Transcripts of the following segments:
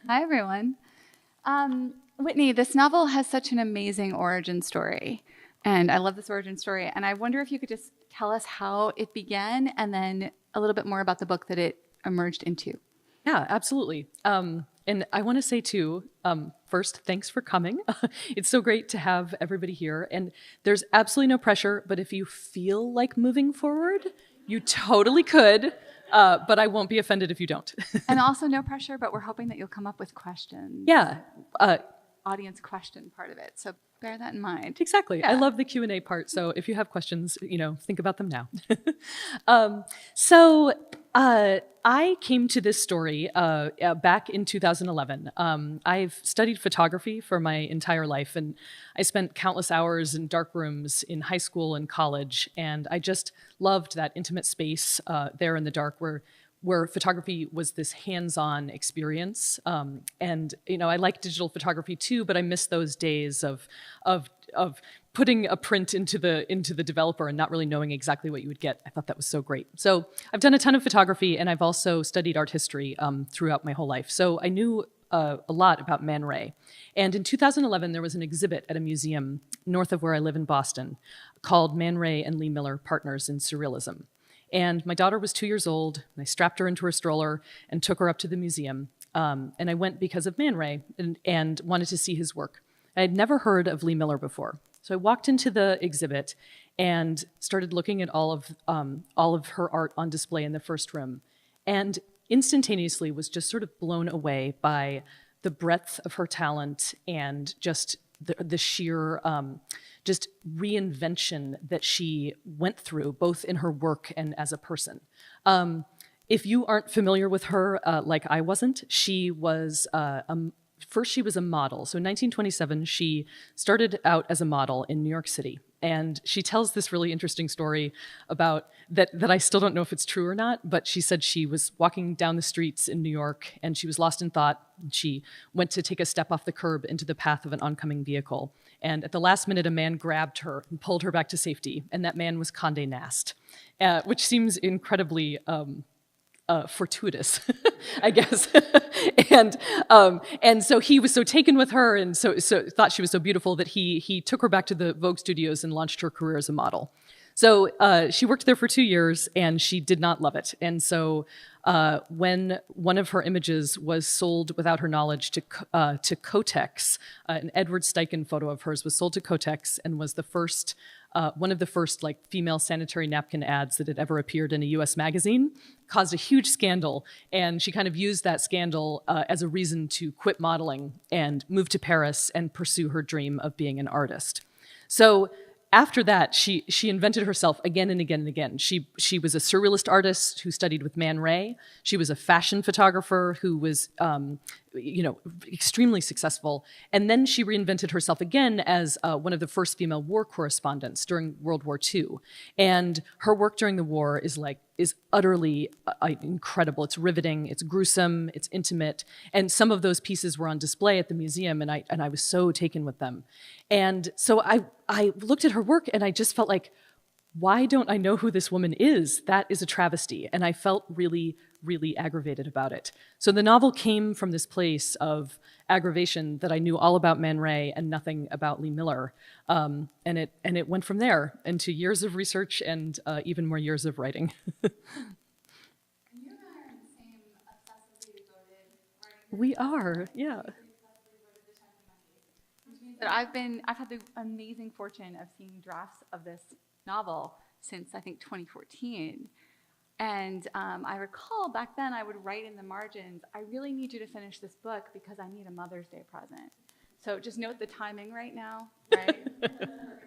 Hi, everyone. Whitney, this novel has such an amazing origin story, and I love this origin story. And I wonder if you could just tell us how it began and then a little bit more about the book that it emerged into. Yeah, absolutely. And I want to say too, first, thanks for coming. It's so great to have everybody here. And there's absolutely no pressure, but if you feel like moving forward, you totally could. But I won't be offended if you don't. And also, no pressure, but we're hoping that you'll come up with questions. Yeah. Audience question part of it. So bear that in mind. Exactly. Yeah. I love the Q&A part. So if you have questions, think about them now. I came to this story back in 2011. I've studied photography for my entire life, and I spent countless hours in dark rooms in high school and college, and I just loved that intimate space there in the dark where photography was this hands-on experience. And I like digital photography too, but I miss those days of putting a print into the developer and not really knowing exactly what you would get. I thought that was so great. So I've done a ton of photography, and I've also studied art history throughout my whole life. So I knew a lot about Man Ray. And in 2011, there was an exhibit at a museum north of where I live in Boston called Man Ray and Lee Miller, Partners in Surrealism. And my daughter was 2 years old, and I strapped her into her stroller and took her up to the museum. And I went because of Man Ray and wanted to see his work. I had never heard of Lee Miller before. So I walked into the exhibit and started looking at all of her art on display in the first room, and instantaneously was just sort of blown away by the breadth of her talent and just the sheer just reinvention that she went through, both in her work and as a person. If you aren't familiar with her, like I wasn't, she was first she was a model. So in 1927, she started out as a model in New York City. And she tells this really interesting story about that I still don't know if it's true or not, but she said she was walking down the streets in New York and she was lost in thought. She went to take a step off the curb into the path of an oncoming vehicle. And at the last minute, a man grabbed her and pulled her back to safety. And that man was Condé Nast, which seems incredibly fortuitous, I guess. and so he was so taken with her and so thought she was so beautiful that he took her back to the Vogue studios and launched her career as a model. So she worked there for 2 years and she did not love it. And so when one of her images was sold without her knowledge to Kotex, an Edward Steichen photo of hers was sold to Kotex and was the first one of the first female sanitary napkin ads that had ever appeared in a US magazine, caused a huge scandal. And she kind of used that scandal as a reason to quit modeling and move to Paris and pursue her dream of being an artist. So after that, she invented herself again and again and again. She was a surrealist artist who studied with Man Ray. She was a fashion photographer who was extremely successful. And then she reinvented herself again as one of the first female war correspondents during World War II. And her work during the war is utterly incredible. It's riveting, it's gruesome, it's intimate. And some of those pieces were on display at the museum, and I was so taken with them. And so I looked at her work and I just felt like, why don't I know who this woman is? That is a travesty. And I felt really, really aggravated about it. So the novel came from this place of aggravation that I knew all about Man Ray and nothing about Lee Miller. And it went from there into years of research and even more years of writing. You and I are in the same obsessively devoted writing. We are, yeah. That I've had the amazing fortune of seeing drafts of this novel since I think 2014. And I recall back then I would write in the margins, I really need you to finish this book because I need a Mother's Day present. So just note the timing right now, right?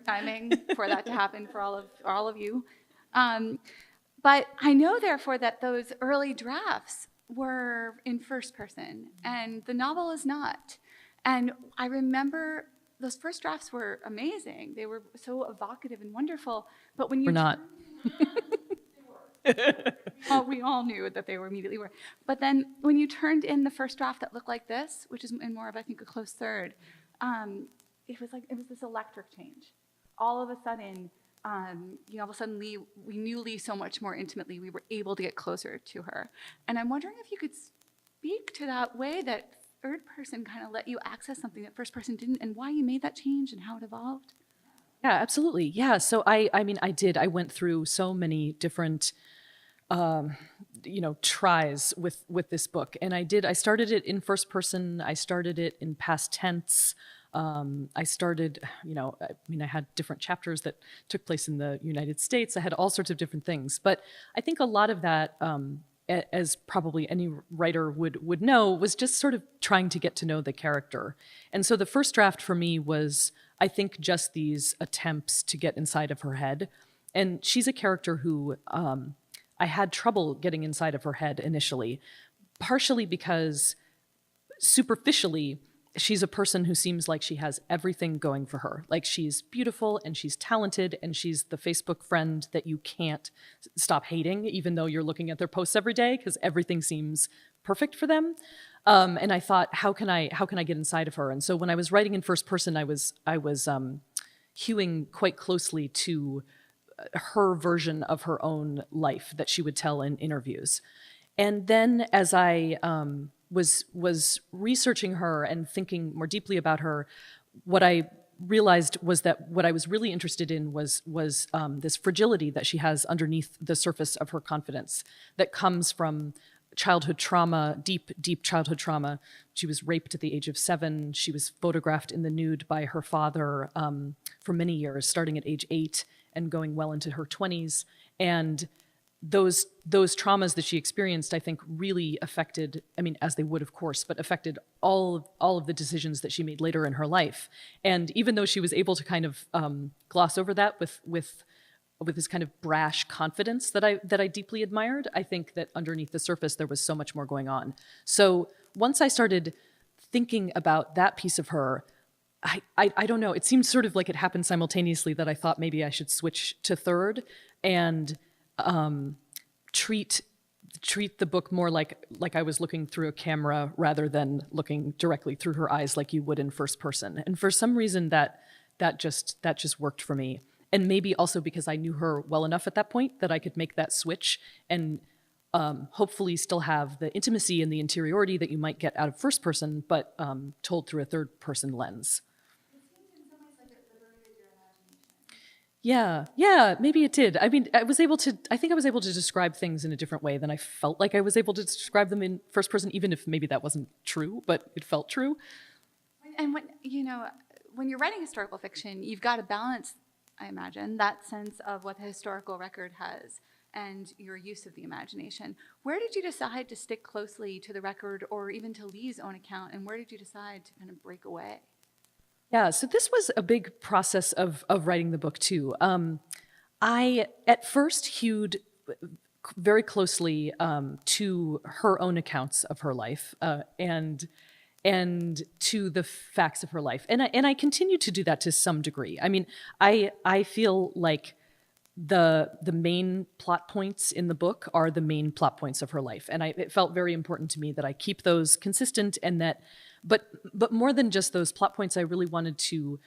Timing for that to happen for all of you. But I know therefore that those early drafts were in first person and the novel is not. And I remember those first drafts were amazing. They were so evocative and wonderful. But when you We're not. Well, we all knew that they were immediately were. But then when you turned in the first draft that looked like this, which is in more of, I think, a close third, it was this electric change. All of a sudden, we knew Lee so much more intimately. We were able to get closer to her. And I'm wondering if you could speak to that way that third person kind of let you access something that first person didn't, and why you made that change and how it evolved? Yeah, absolutely. Yeah. So I mean, I went through so many different, tries with this book. And I started it in first person. I started it in past tense. I started, I had different chapters that took place in the United States. I had all sorts of different things. But I think a lot of that, as probably any writer would know, was just sort of trying to get to know the character. And so the first draft for me was, I think, just these attempts to get inside of her head. And she's a character who I had trouble getting inside of her head initially, partially because superficially, she's a person who seems like she has everything going for her. Like, she's beautiful and she's talented and she's the Facebook friend that you can't stop hating, even though you're looking at their posts every day, because everything seems perfect for them. And I thought, how can I get inside of her? And so when I was writing in first person, I was hewing quite closely to her version of her own life that she would tell in interviews. And then as I was researching her and thinking more deeply about her, what I realized was that what I was really interested in was this fragility that she has underneath the surface of her confidence that comes from childhood trauma, deep childhood trauma. She was raped at the age of 7. She was photographed in the nude by her father for many years, starting at age 8 and going well into her 20s. And those traumas that she experienced, I think, really affected, I mean, as they would, of course, but affected all of the decisions that she made later in her life. And even though she was able to kind of gloss over that with this kind of brash confidence that I deeply admired, I think that underneath the surface there was so much more going on. So once I started thinking about that piece of her, I don't know, it seemed sort of like it happened simultaneously that I thought maybe I should switch to third and treat the book more like I was looking through a camera rather than looking directly through her eyes like you would in first person. And for some reason that just worked for me. And maybe also because I knew her well enough at that point that I could make that switch and hopefully still have the intimacy and the interiority that you might get out of first person, but told through a third person lens. Yeah, maybe it did. I mean, I think I was able to describe things in a different way than I felt like I was able to describe them in first person, even if maybe that wasn't true, but it felt true. And when you're writing historical fiction, you've got to balance, I imagine, that sense of what the historical record has and your use of the imagination. Where did you decide to stick closely to the record or even to Lee's own account, and where did you decide to kind of break away? Yeah, so this was a big process of writing the book too. I at first hewed very closely to her own accounts of her life and to the facts of her life, and I continue to do that to some degree. I mean, I feel like the main plot points in the book are the main plot points of her life, and it felt very important to me that I keep those consistent and that. But more than just those plot points, I really wanted to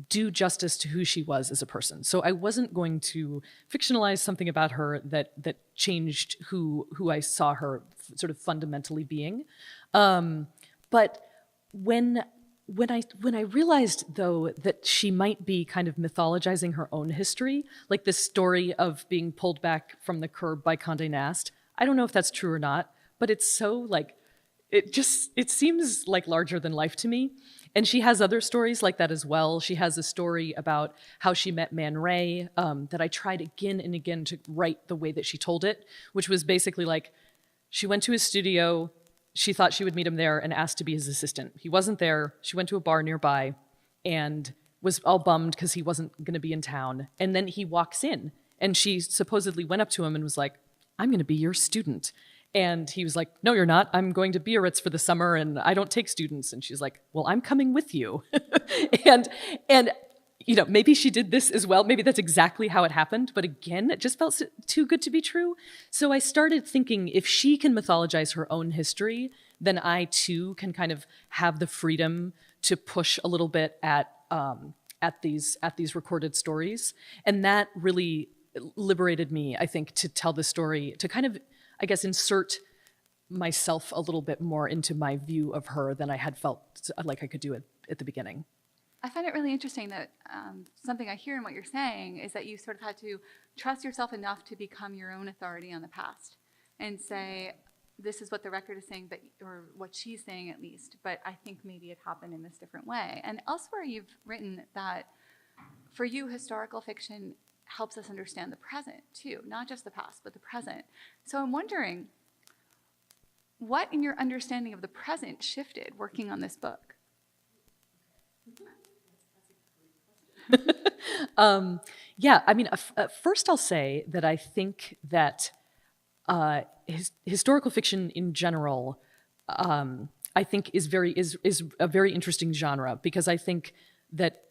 do justice to who she was as a person. So I wasn't going to fictionalize something about her that changed who I saw her sort of fundamentally being. But when I realized, though, that she might be kind of mythologizing her own history, like this story of being pulled back from the curb by Condé Nast, I don't know if that's true or not, but it's so like, it seems like larger than life to me. And she has other stories like that as well. She has a story about how she met Man Ray that I tried again and again to write the way that she told it, which was basically like, she went to his studio, she thought she would meet him there and asked to be his assistant. He wasn't there. She went to a bar nearby and was all bummed because he wasn't going to be in town. And then he walks in and she supposedly went up to him and was like, "I'm going to be your student." And he was like, "No, you're not. I'm going to Biarritz for the summer and I don't take students." And she's like, "Well, I'm coming with you." and maybe she did this as well. Maybe that's exactly how it happened. But again, it just felt too good to be true. So I started thinking, if she can mythologize her own history, then I too can kind of have the freedom to push a little bit at these recorded stories. And that really liberated me, I think, to tell the story, to kind of, I guess, insert myself a little bit more into my view of her than I had felt like I could do at the beginning. I find it really interesting that something I hear in what you're saying is that you sort of had to trust yourself enough to become your own authority on the past and say, this is what the record is saying, but or what she's saying at least, but I think maybe it happened in this different way. And elsewhere you've written that for you, historical fiction helps us understand the present too, not just the past, but the present. So I'm wondering, what in your understanding of the present shifted working on this book? Yeah, I mean, first I'll say that I think that historical fiction in general, I think is a very interesting genre, because I think that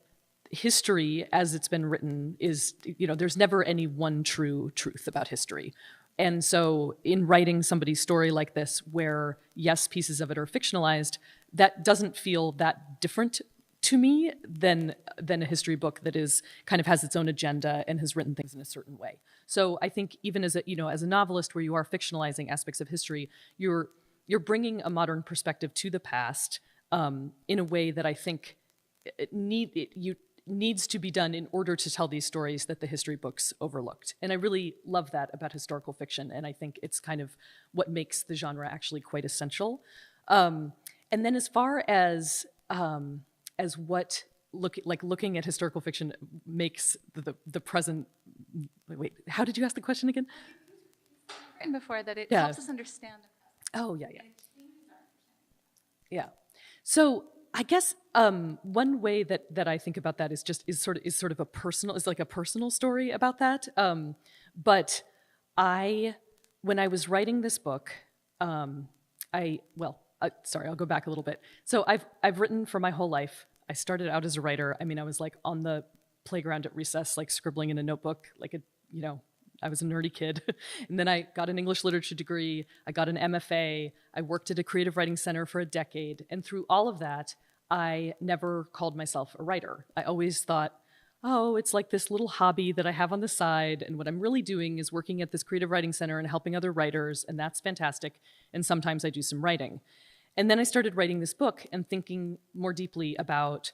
history, as it's been written, is, there's never any one true truth about history. And so in writing somebody's story like this, where yes, pieces of it are fictionalized, that doesn't feel that different to me than a history book that is kind of has its own agenda and has written things in a certain way. So I think even as a novelist where you are fictionalizing aspects of history, you're bringing a modern perspective to the past in a way that I think needs to be done in order to tell these stories that the history books overlooked. And I really love that about historical fiction, and I think it's kind of what makes the genre actually quite essential. And then as far as what looking at historical fiction makes the present. Wait, how did you ask the question again? Written before that it helps us understand the present. Oh, yeah. Yeah. So I guess one way that I think about that is sort of a personal story about that. But when I was writing this book, sorry, I'll go back a little bit. So I've written for my whole life. I started out as a writer. I mean, I was like on the playground at recess, like scribbling in a notebook, I was a nerdy kid. And then I got an English literature degree. I got an MFA. I worked at a creative writing center for a decade. And through all of that, I never called myself a writer. I always thought, oh, it's like this little hobby that I have on the side. And what I'm really doing is working at this creative writing center and helping other writers. And that's fantastic. And sometimes I do some writing. And then I started writing this book and thinking more deeply about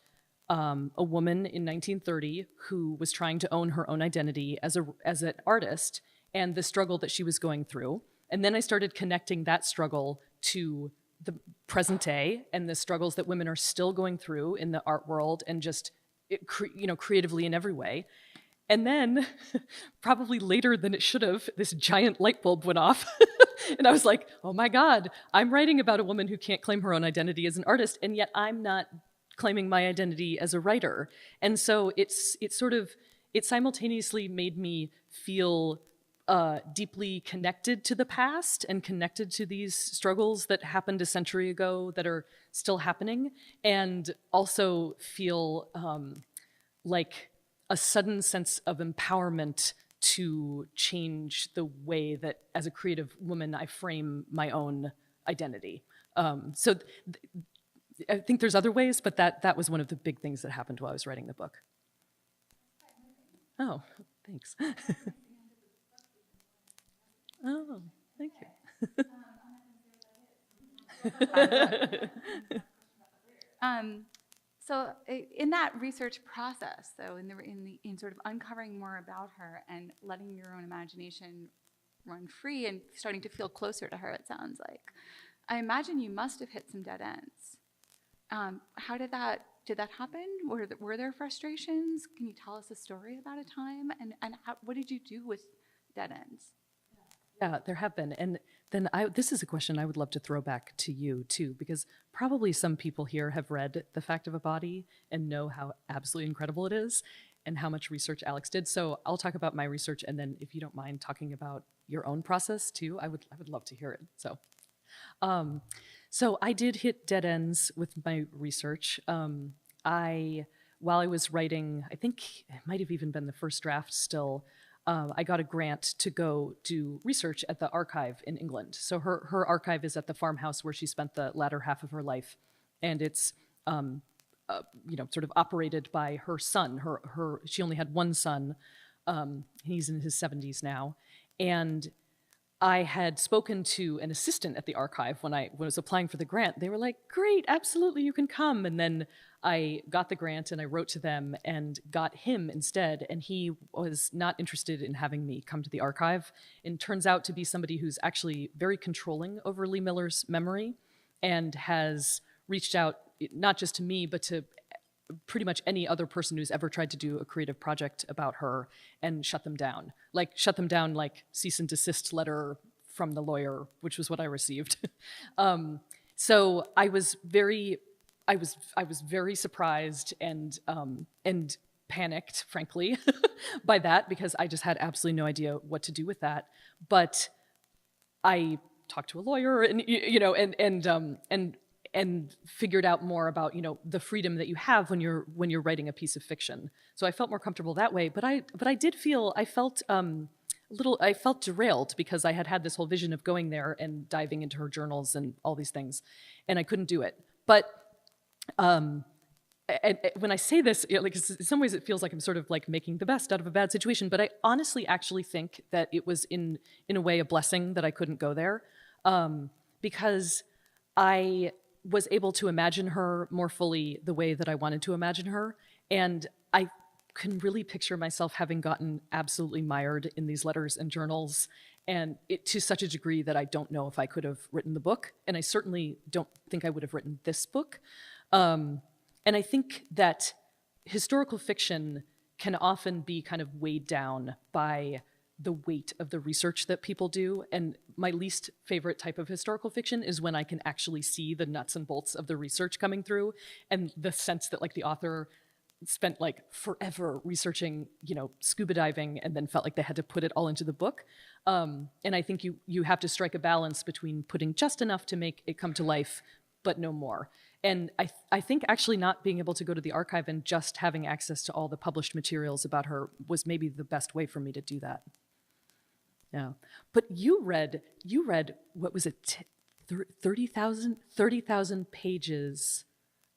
a woman in 1930 who was trying to own her own identity as an artist and the struggle that she was going through. And then I started connecting that struggle to the present day and the struggles that women are still going through in the art world and just creatively in every way. And then, probably later than it should have, this giant light bulb went off. And I was like, oh my God, I'm writing about a woman who can't claim her own identity as an artist, and yet I'm not claiming my identity as a writer. And so it simultaneously made me feel deeply connected to the past and connected to these struggles that happened a century ago that are still happening, and also feel like a sudden sense of empowerment to change the way that, as a creative woman, I frame my own identity. I think there's other ways, but that was one of the big things that happened while I was writing the book. Oh, thanks. Oh, thank you. So in that research process, though, in sort of uncovering more about her and letting your own imagination run free and starting to feel closer to her, it sounds like, I imagine you must have hit some dead ends. How did that happen? Were there frustrations? Can you tell us a story about a time? And what did you do with dead ends? Yeah, there have been. And then this is a question I would love to throw back to you too, because probably some people here have read The Fact of a Body and know how absolutely incredible it is and how much research Alex did. So I'll talk about my research, and then if you don't mind talking about your own process too, I would love to hear it. So I did hit dead ends with my research. While I was writing, I think it might have even been the first draft still, I got a grant to go do research at the archive in England. So her archive is at the farmhouse where she spent the latter half of her life, and it's sort of operated by her son. She only had one son. He's in his 70s now, and I had spoken to an assistant at the archive when I was applying for the grant. They were like, great, absolutely, you can come. And then I got the grant and I wrote to them and got him instead. And he was not interested in having me come to the archive, and turns out to be somebody who's actually very controlling over Lee Miller's memory and has reached out not just to me, but to pretty much any other person who's ever tried to do a creative project about her and shut them down. Like cease and desist letter from the lawyer, which was what I received. So I was very surprised and panicked, frankly, by that, because I just had absolutely no idea what to do with that. But I talked to a lawyer and, and figured out more about, the freedom that you have when you're writing a piece of fiction. So I felt more comfortable that way. But I felt derailed, because I had this whole vision of going there and diving into her journals and all these things, and I couldn't do it. But and when I say this, in some ways it feels like I'm sort of like making the best out of a bad situation, but I honestly actually think that it was in a way a blessing that I couldn't go there, because I was able to imagine her more fully the way that I wanted to imagine her. And I can really picture myself having gotten absolutely mired in these letters and journals, and to such a degree that I don't know if I could have written the book. And I certainly don't think I would have written this book. And I think that historical fiction can often be kind of weighed down by the weight of the research that people do. And my least favorite type of historical fiction is when I can actually see the nuts and bolts of the research coming through, and the sense that the author spent forever researching, scuba diving, and then felt like they had to put it all into the book. And I think you have to strike a balance between putting just enough to make it come to life, but no more. And I think actually not being able to go to the archive and just having access to all the published materials about her was maybe the best way for me to do that. Yeah. But you read, what was it, 30,000 pages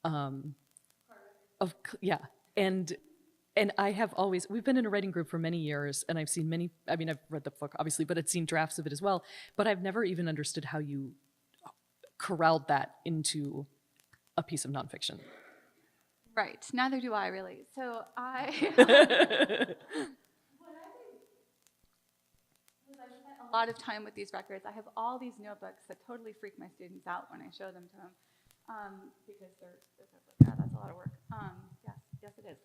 of, yeah. And I have always, we've been in a writing group for many years, and I've seen many, I've read the book, obviously, but I'd seen drafts of it as well, but I've never even understood how you corralled that into a piece of nonfiction. Right, neither do I really. So I spent a lot of time with these records. I have all these notebooks that totally freak my students out when I show them to them, because they're like, yeah, that's a lot of work. Yes, it is.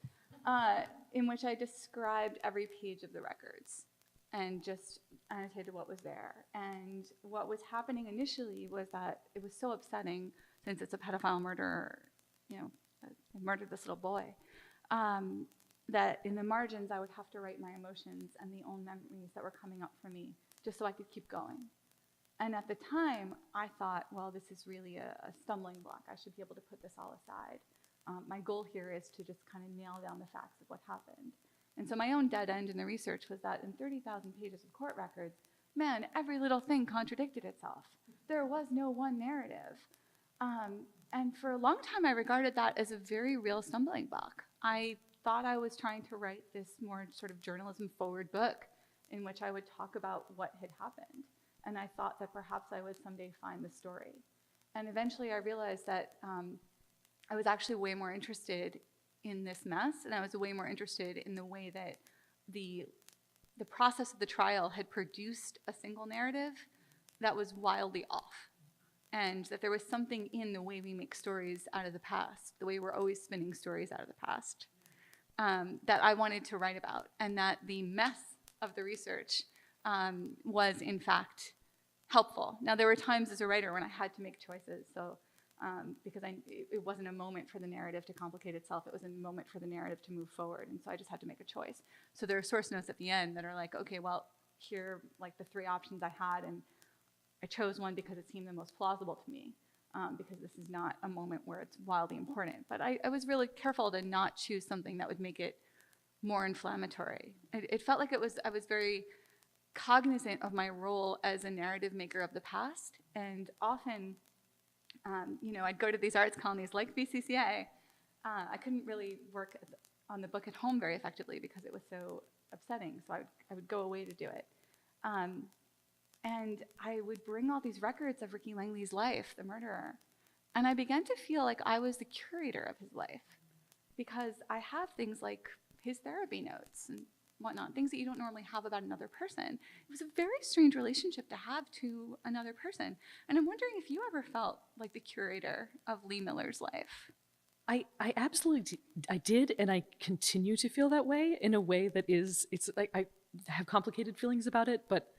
In which I described every page of the records and just annotated what was there. And what was happening initially was that it was so upsetting, since it's a pedophile murderer, murdered this little boy, that in the margins I would have to write my emotions and the own memories that were coming up for me, just so I could keep going. And at the time, I thought, well, this is really a stumbling block. I should be able to put this all aside. My goal here is to just kind of nail down the facts of what happened. And so my own dead end in the research was that in 30,000 pages of court records, man, every little thing contradicted itself. There was no one narrative. And for a long time, I regarded that as a very real stumbling block. I thought I was trying to write this more sort of journalism-forward book in which I would talk about what had happened. And I thought that perhaps I would someday find the story. And eventually I realized that I was actually way more interested in this mess, and I was way more interested in the way that the process of the trial had produced a single narrative that was wildly off. And that there was something in the way we make stories out of the past, the way we're always spinning stories out of the past, that I wanted to write about, and that the mess of the research was, in fact, helpful. Now, there were times as a writer when I had to make choices, so because it wasn't a moment for the narrative to complicate itself, it was a moment for the narrative to move forward, and so I just had to make a choice. So there are source notes at the end that are like, okay, well, here are the 3 options I had, and I chose one because it seemed the most plausible to me, because this is not a moment where it's wildly important. But I was really careful to not choose something that would make it more inflammatory. It felt like I was very cognizant of my role as a narrative maker of the past, and often, I'd go to these arts colonies like BCCA. I couldn't really work on the book at home very effectively because it was so upsetting, so I would go away to do it. And I would bring all these records of Ricky Langley's life, the murderer. And I began to feel like I was the curator of his life, because I have things like his therapy notes and whatnot, things that you don't normally have about another person. It was a very strange relationship to have to another person. And I'm wondering if you ever felt like the curator of Lee Miller's life. I absolutely I did, and I continue to feel that way in a way that is, it's like I have complicated feelings about it, but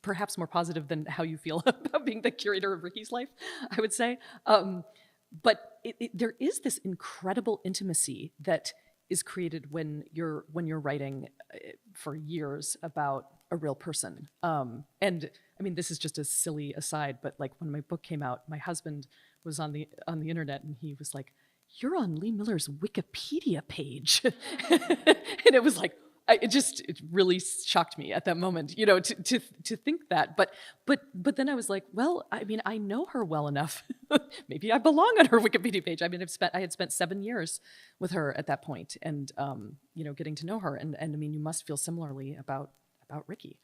perhaps more positive than how you feel about being the curator of Ricky's life, I would say. But there is this incredible intimacy that is created when you're writing for years about a real person. And I mean, this is just a silly aside, but like when my book came out, my husband was on the internet and he was like, "You're on Lee Miller's Wikipedia page," and it was like, it really shocked me at that moment, you know, to think that. But then I was like, well, I mean, I know her well enough. Maybe I belong on her Wikipedia page. I mean, I had spent 7 years with her at that point, and you know, getting to know her, and I mean, you must feel similarly about Ricky.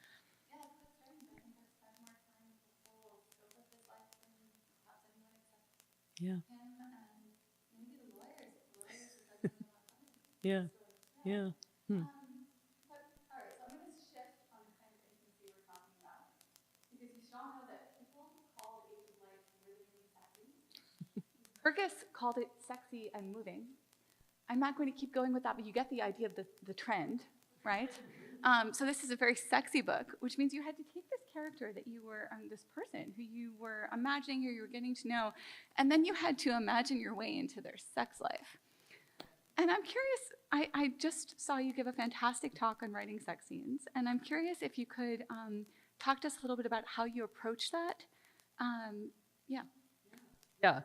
Yeah, that's right. I think I spent more time with the whole scope of his life than perhaps anyone except Yeah. him and maybe the lawyers. The lawyers who doesn't know about money. Yeah. So, Yeah. Hmm. But, all right, so I'm going to shift on the kind of intimacy we're talking about, because you should all know that people who call Age of Life really, really sexy. Burgess called it sexy and moving. I'm not going to keep going with that, but you get the idea of the trend, right? So this is a very sexy book, which means you had to take this character that you were, this person who you were imagining, who you were getting to know, and then you had to imagine your way into their sex life. And I'm curious, I just saw you give a fantastic talk on writing sex scenes, and I'm curious if you could talk to us a little bit about how you approach that. Yeah. Yeah.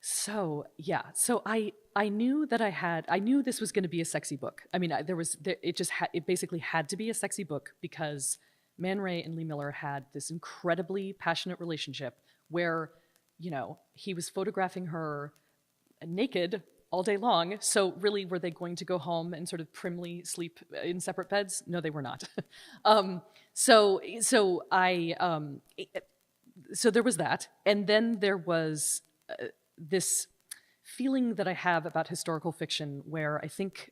So I knew that I knew this was going to be a sexy book. I mean, it basically had to be a sexy book because Man Ray and Lee Miller had this incredibly passionate relationship where, you know, he was photographing her naked all day long. So really, were they going to go home and sort of primly sleep in separate beds? No, they were not. So there was that, and then there was this feeling that I have about historical fiction, where I think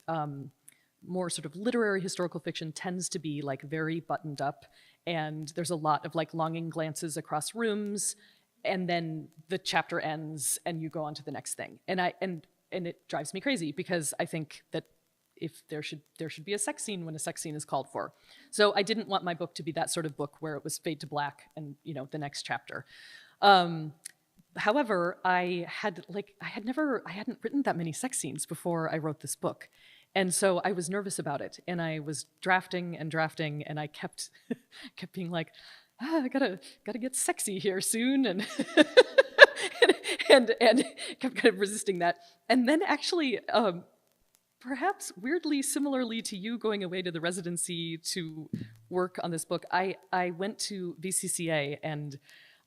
more sort of literary historical fiction tends to be like very buttoned up, and there's a lot of like longing glances across rooms, and then the chapter ends and you go on to the next thing. And it drives me crazy because I think that if there should be a sex scene when a sex scene is called for. So I didn't want my book to be that sort of book where it was fade to black and, you know, the next chapter. However, I hadn't written that many sex scenes before I wrote this book. And so I was nervous about it, and I was drafting, and I kept being like, I gotta get sexy here soon, and and kept kind of resisting that. And then actually, perhaps weirdly, similarly to you going away to the residency to work on this book, I went to VCCA and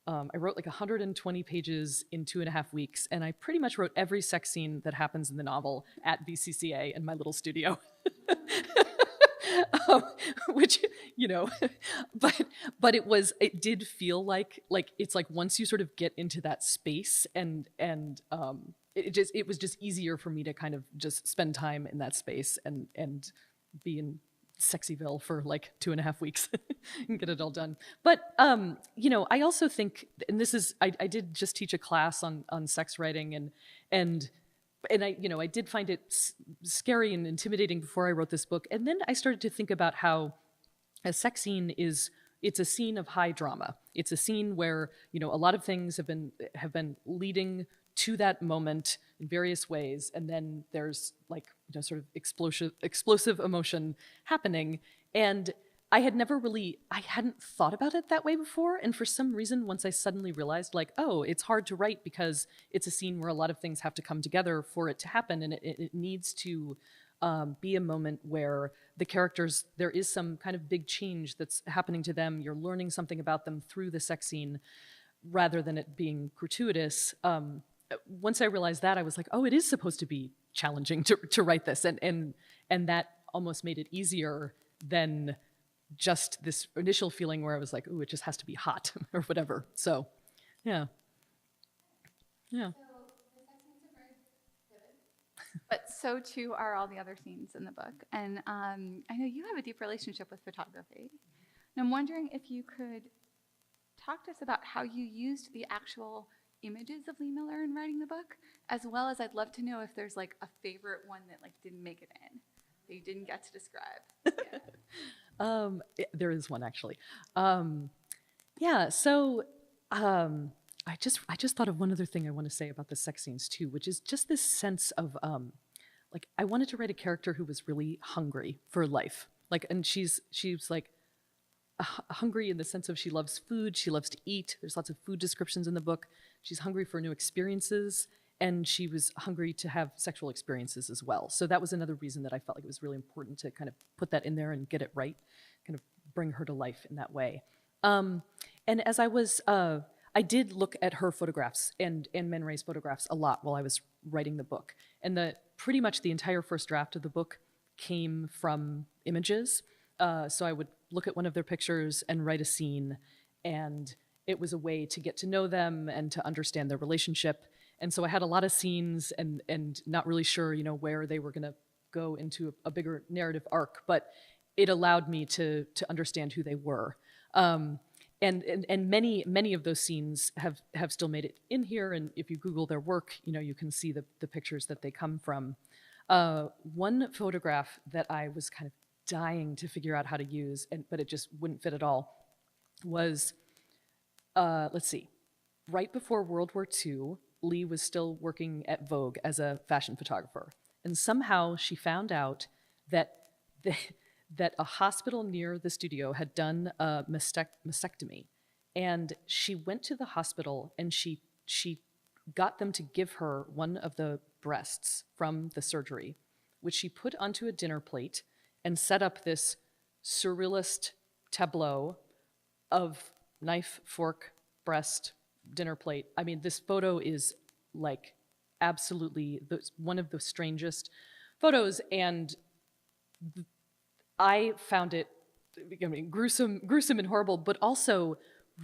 I wrote like 120 pages in 2.5 weeks, and I pretty much wrote every sex scene that happens in the novel at VCCA in my little studio. Which, you know, but it did feel like it's like once you sort of get into that space and it was just easier for me to kind of just spend time in that space and be in Sexyville for like 2.5 weeks and get it all done. But you know, I also think, and this is, I did just teach a class on sex writing, and I, you know, I did find it scary and intimidating before I wrote this book. And then I started to think about how a sex scene it's a scene of high drama. It's a scene where, you know, a lot of things have been leading to that moment in various ways, and then there's like, you know, sort of explosive emotion happening. And I hadn't thought about it that way before, and for some reason, once I suddenly realized, like, oh, it's hard to write because it's a scene where a lot of things have to come together for it to happen, and it needs to be a moment where the characters, there is some kind of big change that's happening to them. You're learning something about them through the sex scene, rather than it being gratuitous. Once I realized that, I was like, oh, it is supposed to be challenging to write this, and that almost made it easier than just this initial feeling where I was like, ooh, it just has to be hot or whatever. So, yeah. Yeah. But so too are all the other scenes in the book. And I know you have a deep relationship with photography. And I'm wondering if you could talk to us about how you used the actual images of Lee Miller in writing the book, as well as I'd love to know if there's like a favorite one that like didn't make it in, that you didn't get to describe. Yeah. There is one actually. Yeah, so I just thought of one other thing I want to say about the sex scenes too, which is just this sense of like I wanted to write a character who was really hungry for life, like, and she's like hungry in the sense of she loves food, she loves to eat. There's lots of food descriptions in the book. She's hungry for new experiences, and she was hungry to have sexual experiences as well. So that was another reason that I felt like it was really important to kind of put that in there and get it right, kind of bring her to life in that way. And as I was, I did look at her photographs and Man Ray's photographs a lot while I was writing the book. And pretty much the entire first draft of the book came from images. So I would look at one of their pictures and write a scene, and it was a way to get to know them and to understand their relationship. And so I had a lot of scenes and not really sure, where they were gonna go into a bigger narrative arc, but it allowed me to understand who they were. And many of those scenes have still made it in here, and if you Google their work, you can see the pictures that they come from. One photograph that I was kind of dying to figure out how to use, but it just wouldn't fit at all, was, let's see, right before World War II, Lee was still working at Vogue as a fashion photographer. And somehow she found out that that a hospital near the studio had done a mastectomy. And she went to the hospital and she got them to give her one of the breasts from the surgery, which she put onto a dinner plate and set up this surrealist tableau of knife, fork, breast, dinner plate. I mean, this photo is like absolutely one of the strangest photos, and I found it, gruesome and horrible, but also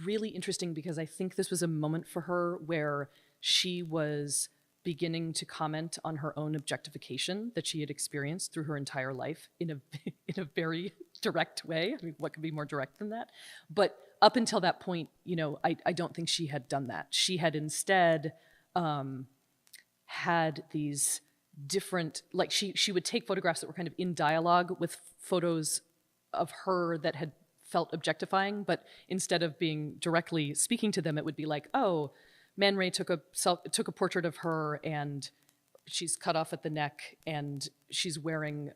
really interesting because I think this was a moment for her where she was beginning to comment on her own objectification that she had experienced through her entire life in a very direct way. I mean, what could be more direct than that? But up until that point, I don't think she had done that. She had instead had these different, like she would take photographs that were kind of in dialogue with photos of her that had felt objectifying, but instead of being directly speaking to them, it would be like, oh, Man Ray took a portrait of her and she's cut off at the neck and she's wearing,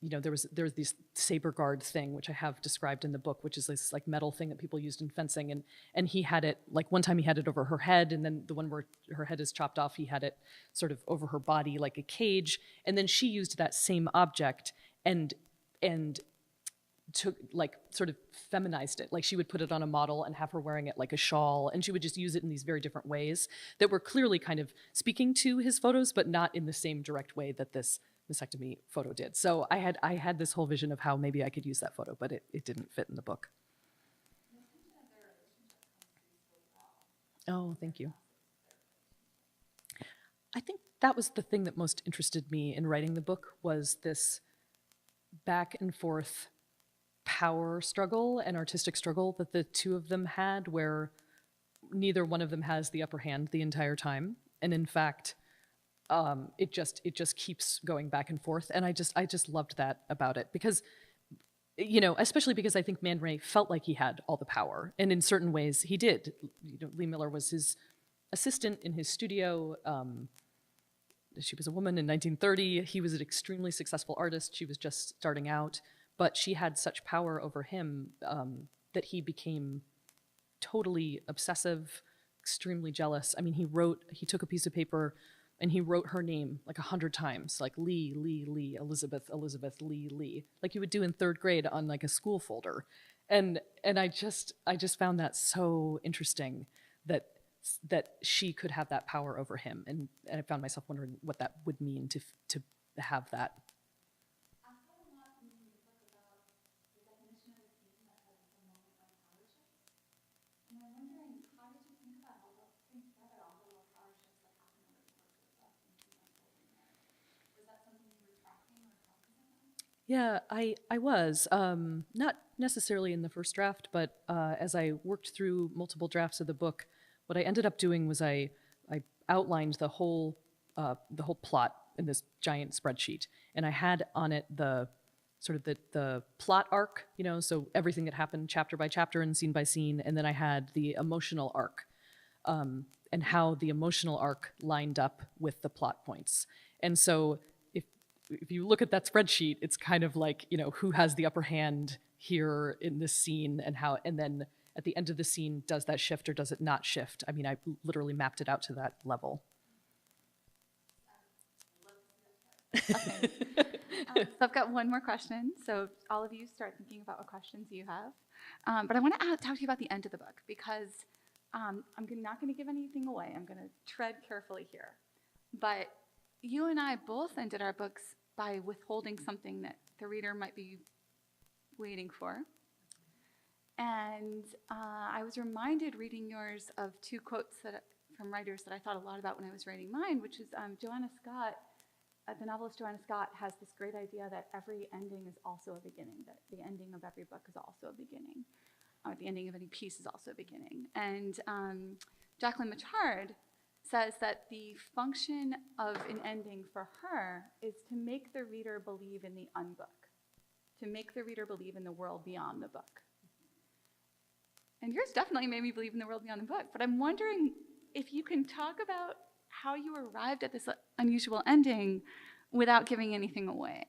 there's this saber guard thing, which I have described in the book, which is this like metal thing that people used in fencing. And he had it, like one time he had it over her head, and then the one where her head is chopped off, he had it sort of over her body like a cage. And then she used that same object and took, like, sort of feminized it. Like she would put it on a model and have her wearing it like a shawl, and she would just use it in these very different ways that were clearly kind of speaking to his photos, but not in the same direct way that this mastectomy photo did. So I had this whole vision of how maybe I could use that photo, but it didn't fit in the book. Oh, thank you. I think that was the thing that most interested me in writing the book, was this back and forth power struggle and artistic struggle that the two of them had, where neither one of them has the upper hand the entire time. And in fact, it just keeps going back and forth. And I just loved that about it, because, especially because I think Man Ray felt like he had all the power. And in certain ways he did. Lee Miller was his assistant in his studio. She was a woman in 1930. He was an extremely successful artist. She was just starting out. But she had such power over him that he became totally obsessive, extremely jealous. I mean, he took a piece of paper and he wrote her name like 100 times, like Lee, Lee, Lee, Elizabeth, Elizabeth, Lee, Lee, like you would do in 3rd grade on like a school folder. And I just found that so interesting that she could have that power over him. And I found myself wondering what that would mean to have that. Yeah, I was. Not necessarily in the first draft, but as I worked through multiple drafts of the book, what I ended up doing was I outlined the whole plot in this giant spreadsheet, and I had on it the sort of the plot arc, you know, so everything that happened chapter by chapter and scene by scene, and then I had the emotional arc, and how the emotional arc lined up with the plot points. And so if you look at that spreadsheet, it's kind of like, you know, who has the upper hand here in this scene and how, and then at the end of the scene, does that shift or does it not shift? I mean, I literally mapped it out to that level. Okay. So I've got one more question. So all of you start thinking about what questions you have. But I want to talk to you about the end of the book because I'm not going to give anything away. I'm going to tread carefully here. But you and I both ended our books by withholding something that the reader might be waiting for. And I was reminded reading yours of two quotes from writers that I thought a lot about when I was writing mine, which is Joanna Scott. The novelist Joanna Scott has this great idea that every ending is also a beginning, that the ending of every book is also a beginning, or the ending of any piece is also a beginning. And Jacqueline Machard says that the function of an ending for her is to make the reader believe in the unbook, to make the reader believe in the world beyond the book. And yours definitely made me believe in the world beyond the book, but I'm wondering if you can talk about how you arrived at this unusual ending without giving anything away.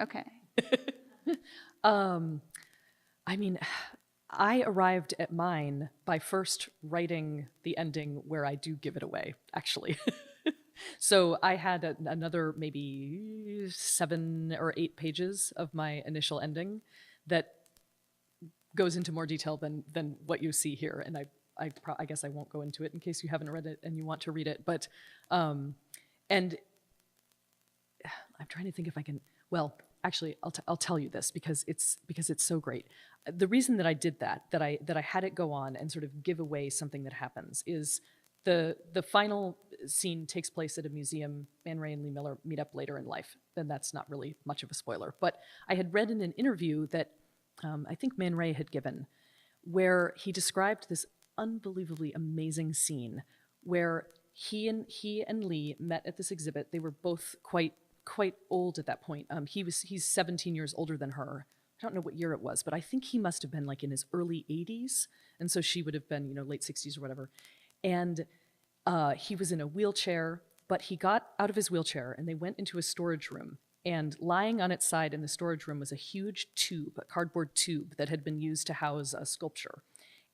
Okay. I mean, I arrived at mine by first writing the ending where I do give it away, actually. So I had another maybe 7 or 8 pages of my initial ending that goes into more detail than what you see here. And I guess I won't go into it in case you haven't read it and you want to read it. But, and I'm trying to think if I can, well, actually, I'll tell you this because it's so great. The reason that I did that I had it go on and sort of give away something that happens is the final scene takes place at a museum. Man Ray and Lee Miller meet up later in life, and that's not really much of a spoiler. But I had read in an interview that I think Man Ray had given, where he described this unbelievably amazing scene where he and Lee met at this exhibit. They were both quite old at that point. He's 17 years older than her. I don't know what year it was, but I think he must have been like in his early 80s, and so she would have been, you know, late 60s or whatever. And he was in a wheelchair, but he got out of his wheelchair and they went into a storage room. And lying on its side in the storage room was a huge tube, a cardboard tube that had been used to house a sculpture.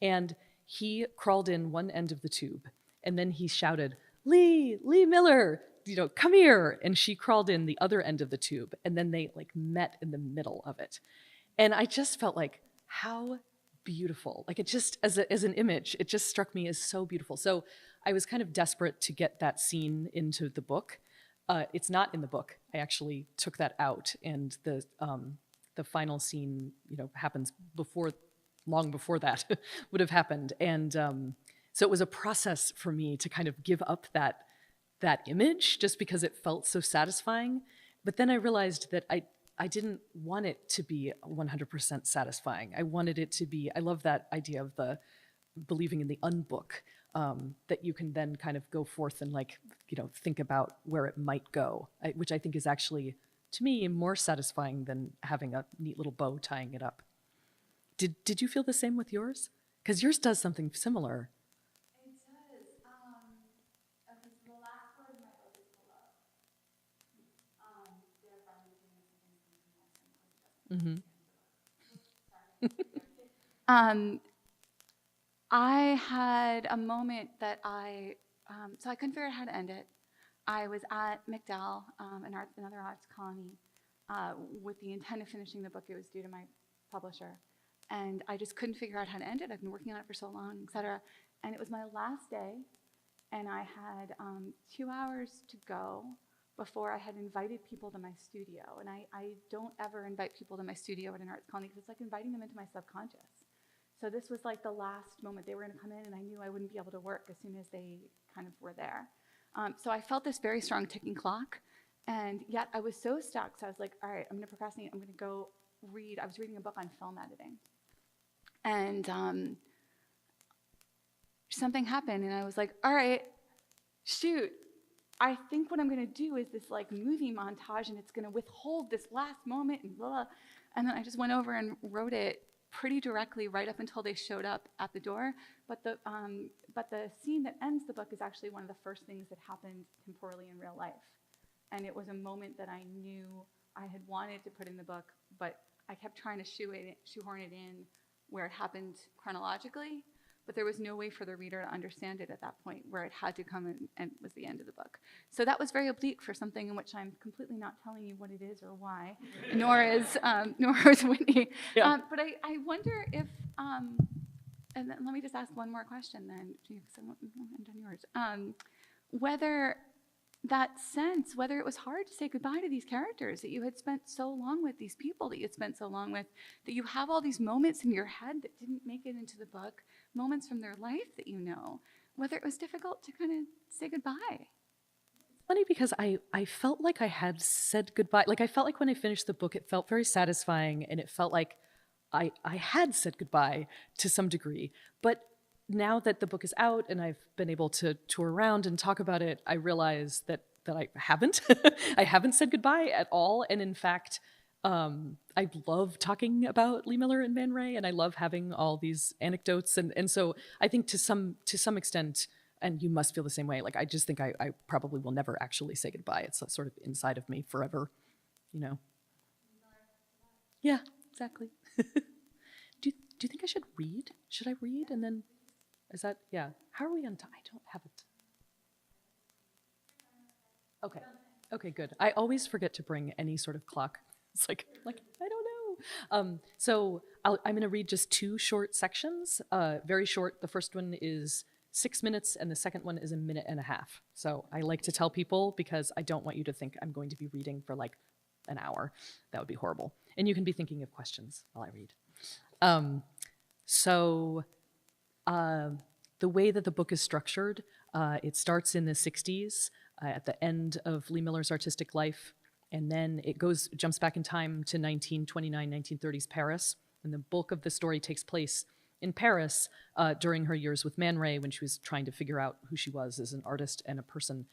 And he crawled in one end of the tube, and then he shouted, Lee Miller, you know, come here. And she crawled in the other end of the tube, and then they like met in the middle of it. And I just felt like, how beautiful. Like it just, as an image, it just struck me as so beautiful. So I was kind of desperate to get that scene into the book. It's not in the book. I actually took that out, and the final scene, you know, happens long before that would have happened. And so it was a process for me to kind of give up that image just because it felt so satisfying. But then I realized that I didn't want it to be 100% satisfying. I wanted it to be, I love that idea of the believing in the unbook, that you can then kind of go forth and like, you know, think about where it might go, which I think is actually, to me, more satisfying than having a neat little bow tying it up. Did you feel the same with yours? Because yours does something similar. It does. Okay, so the last word in my book is hello. I had a moment that so I couldn't figure out how to end it. I was at McDowell, another arts colony, with the intent of finishing the book. It was due to my publisher. And I just couldn't figure out how to end it. I've been working on it for so long, et cetera. And it was my last day, and I had 2 hours to go before I had invited people to my studio. And I don't ever invite people to my studio at an arts colony because it's like inviting them into my subconscious. So this was like the last moment. They were going to come in, and I knew I wouldn't be able to work as soon as they kind of were there. So I felt this very strong ticking clock And yet I was so stuck, so I was like, all right, I'm going to procrastinate. I'm going to go read. I was reading a book on film editing. And something happened, and I was like, all right, shoot. I think what I'm going to do is this like movie montage, and it's going to withhold this last moment and blah, blah. And then I just went over and wrote it pretty directly right up until they showed up at the door. But the scene that ends the book is actually one of the first things that happened temporally in real life. And it was a moment that I knew I had wanted to put in the book, but I kept trying to shoehorn it in where it happened chronologically, but there was no way for the reader to understand it at that point, where it had to come in and was the end of the book. So that was very oblique for something in which I'm completely not telling you what it is or why, nor is Whitney. Yeah. But I wonder if, and then let me just ask one more question then, because I'm done yours. Whether that sense, whether it was hard to say goodbye to these characters that you had spent so long with, these people that you had spent so long with, that you have all these moments in your head that didn't make it into the book, moments from their life that you know, whether it was difficult to kind of say goodbye. Funny because I felt like I had said goodbye. Like I felt like when I finished the book, it felt very satisfying, and it felt like I had said goodbye to some degree. But now that the book is out and I've been able to tour around and talk about it, I realize that I haven't. I haven't said goodbye at all. And in fact, I love talking about Lee Miller and Man Ray, and I love having all these anecdotes. And so I think to some extent, and you must feel the same way, like I just think I probably will never actually say goodbye. It's sort of inside of me forever, you know? Yeah, exactly. Do you think I should read? Should I read and then... Is that, yeah. How are we on time? I don't have it. Okay. Okay, good. I always forget to bring any sort of clock. It's like I don't know. So I'm going to read just 2 short sections, very short. The first one is 6 minutes, and the second one is 1.5 minutes. So I like to tell people, because I don't want you to think I'm going to be reading for like an hour. That would be horrible. And you can be thinking of questions while I read. The way that the book is structured, it starts in the 60s, at the end of Lee Miller's artistic life, and then it jumps back in time to 1929, 1930s Paris, and the bulk of the story takes place in Paris during her years with Man Ray, when she was trying to figure out who she was as an artist and a person.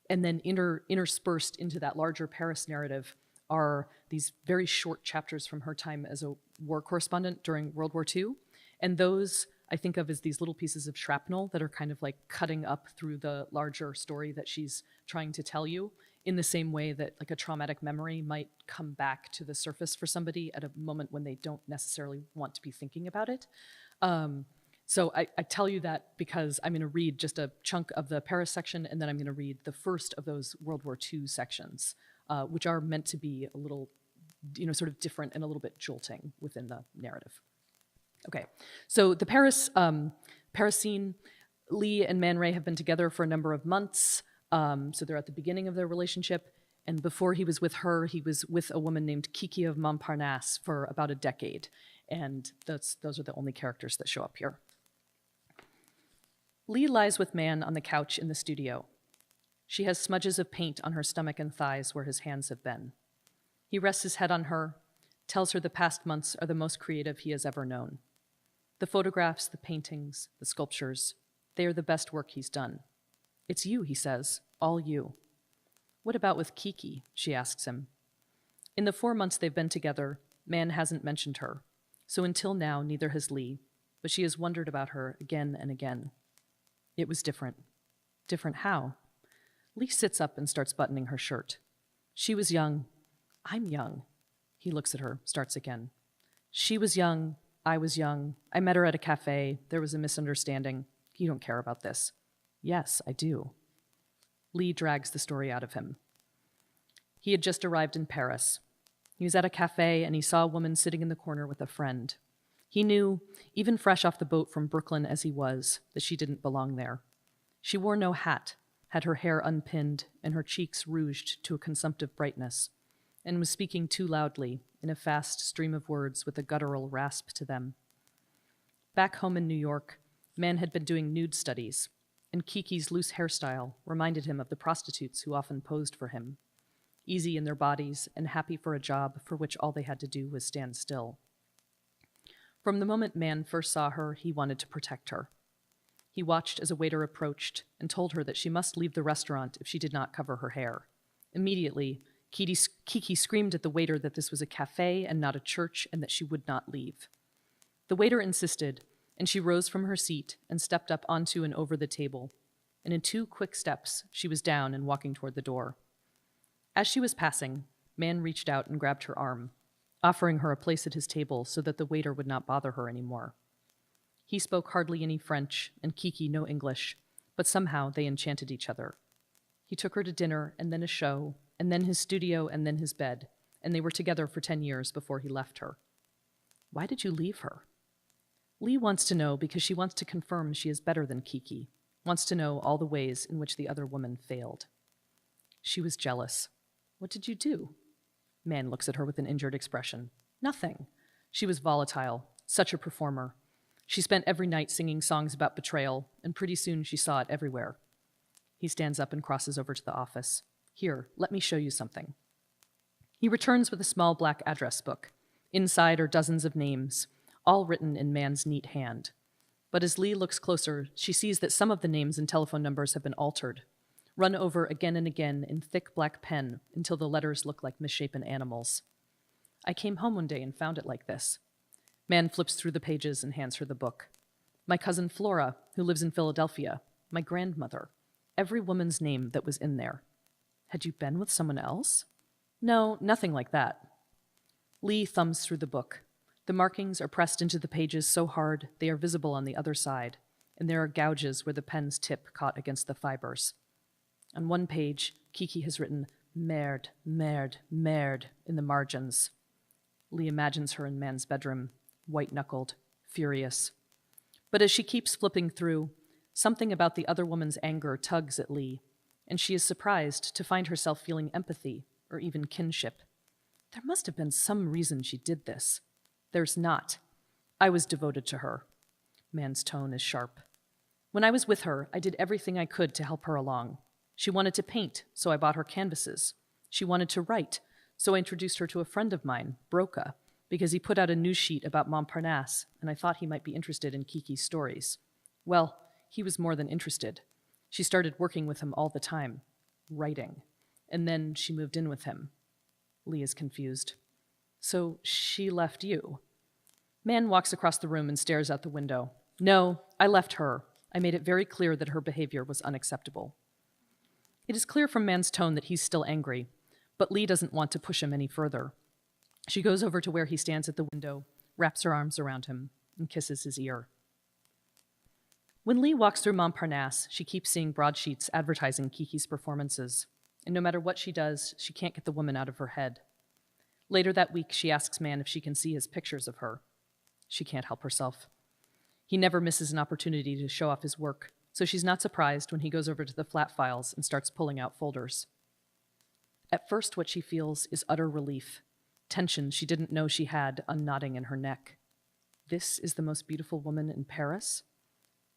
And then interspersed into that larger Paris narrative are these very short chapters from her time as a war correspondent during World War II, and those I think of as these little pieces of shrapnel that are kind of like cutting up through the larger story that she's trying to tell you, in the same way that like a traumatic memory might come back to the surface for somebody at a moment when they don't necessarily want to be thinking about it. So I tell you that because I'm going to read just a chunk of the Paris section, and then I'm going to read the first of those World War II sections, which are meant to be a little, sort of different and a little bit jolting within the narrative. Okay, so the Paris scene, Lee and Man Ray have been together for a number of months, so they're at the beginning of their relationship, and before he was with her, he was with a woman named Kiki of Montparnasse for about a decade, and those are the only characters that show up here. Lee lies with Man on the couch in the studio. She has smudges of paint on her stomach and thighs where his hands have been. He rests his head on her, tells her the past months are the most creative he has ever known. The photographs, the paintings, the sculptures, they are the best work he's done. It's you, he says, all you. What about with Kiki, she asks him. In the 4 months they've been together, Man hasn't mentioned her, so until now neither has Lee, but she has wondered about her again and again. It was different. Different how? Lee sits up and starts buttoning her shirt. She was young. I'm young. He looks at her, starts again. She was young. I was young. I met her at a cafe. There was a misunderstanding. You don't care about this. Yes, I do. Lee drags the story out of him. He had just arrived in Paris. He was at a cafe and he saw a woman sitting in the corner with a friend. He knew, even fresh off the boat from Brooklyn as he was, that she didn't belong there. She wore no hat, had her hair unpinned and her cheeks rouged to a consumptive brightness, and was speaking too loudly in a fast stream of words with a guttural rasp to them. Back home in New York, Man had been doing nude studies, and Kiki's loose hairstyle reminded him of the prostitutes who often posed for him. easy in their bodies and happy for a job for which all they had to do was stand still. From the moment Man first saw her, he wanted to protect her. He watched as a waiter approached and told her that she must leave the restaurant if she did not cover her hair. Immediately, Kiki screamed at the waiter that this was a cafe and not a church and that she would not leave. The waiter insisted, and she rose from her seat and stepped up onto and over the table, and in 2 quick steps, she was down and walking toward the door. As she was passing, Man reached out and grabbed her arm, offering her a place at his table so that the waiter would not bother her anymore. He spoke hardly any French, and Kiki no English, but somehow they enchanted each other. He took her to dinner, and then a show, and then his studio, and then his bed, and they were together for 10 years before he left her. Why did you leave her? Lee wants to know because she wants to confirm she is better than Kiki, wants to know all the ways in which the other woman failed. She was jealous. What did you do? Man looks at her with an injured expression. Nothing. She was volatile, such a performer. She spent every night singing songs about betrayal, and pretty soon she saw it everywhere. He stands up and crosses over to the office. Here, let me show you something. He returns with a small black address book. Inside are dozens of names, all written in Man's neat hand. But as Lee looks closer, she sees that some of the names and telephone numbers have been altered, run over again and again in thick black pen until the letters look like misshapen animals. I came home one day and found it like this. Man flips through the pages and hands her the book. My cousin Flora, who lives in Philadelphia, my grandmother, every woman's name that was in there. Had you been with someone else? No, nothing like that. Lee thumbs through the book. The markings are pressed into the pages so hard they are visible on the other side, and there are gouges where the pen's tip caught against the fibers. On one page, Kiki has written merde, merde, merde in the margins. Lee imagines her in Man's bedroom, white-knuckled, furious. But as she keeps flipping through, something about the other woman's anger tugs at Lee, and she is surprised to find herself feeling empathy or even kinship. There must have been some reason she did this. There's not. I was devoted to her. Man's tone is sharp. When I was with her, I did everything I could to help her along. She wanted to paint, so I bought her canvases. She wanted to write, so I introduced her to a friend of mine, Broca, because he put out a news sheet about Montparnasse, and I thought he might be interested in Kiki's stories. Well, he was more than interested. She started working with him all the time, writing, and then she moved in with him. Lee is confused. So she left you? Man walks across the room and stares out the window. No, I left her. I made it very clear that her behavior was unacceptable. It is clear from Man's tone that he's still angry, but Lee doesn't want to push him any further. She goes over to where he stands at the window, wraps her arms around him, and kisses his ear. When Lee walks through Montparnasse, she keeps seeing broadsheets advertising Kiki's performances, and no matter what she does, she can't get the woman out of her head. Later that week, she asks Man if she can see his pictures of her. She can't help herself. He never misses an opportunity to show off his work, so she's not surprised when he goes over to the flat files and starts pulling out folders. At first, what she feels is utter relief, tension she didn't know she had unknotting in her neck. This is the most beautiful woman in Paris?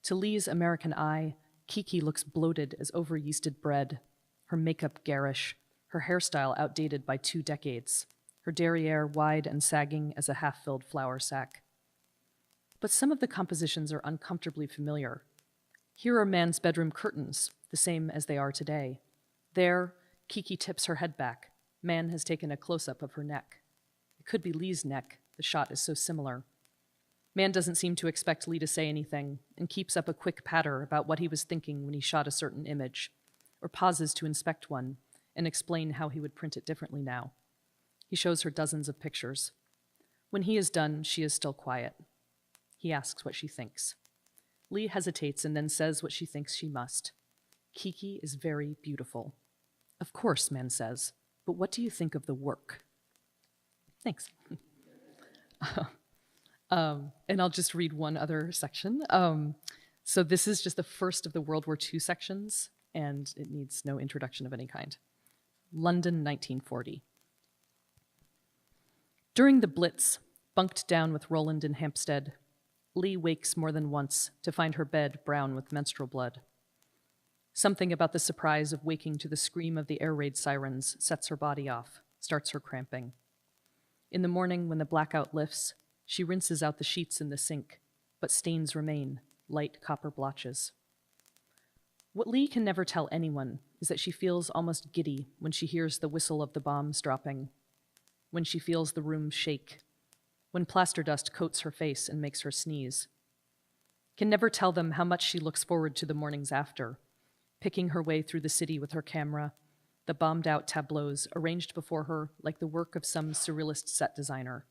To Lee's American eye, Kiki looks bloated as over-yeasted bread, her makeup garish, her hairstyle outdated by 2 decades, her derriere wide and sagging as a half-filled flour sack. But some of the compositions are uncomfortably familiar. Here are Man's bedroom curtains, the same as they are today. There, Kiki tips her head back. Man has taken a close-up of her neck. It could be Lee's neck. The shot is so similar. Man doesn't seem to expect Lee to say anything and keeps up a quick patter about what he was thinking when he shot a certain image, or pauses to inspect one and explain how he would print it differently now. He shows her dozens of pictures. When he is done, she is still quiet. He asks what she thinks. Lee hesitates and then says what she thinks she must. Kiki is very beautiful. Of course, Man says, but what do you think of the work? Thanks. And I'll just read one other section. So this is just the first of the World War II sections, and it needs no introduction of any kind. London, 1940. During the Blitz, bunked down with Roland in Hampstead, Lee wakes more than once to find her bed brown with menstrual blood. Something about the surprise of waking to the scream of the air raid sirens sets her body off, starts her cramping. In the morning, when the blackout lifts, she rinses out the sheets in the sink, but stains remain, light copper blotches. What Lee can never tell anyone is that she feels almost giddy when she hears the whistle of the bombs dropping, when she feels the room shake, when plaster dust coats her face and makes her sneeze. Can never tell them how much she looks forward to the mornings after, picking her way through the city with her camera, the bombed-out tableaus arranged before her like the work of some surrealist set designer.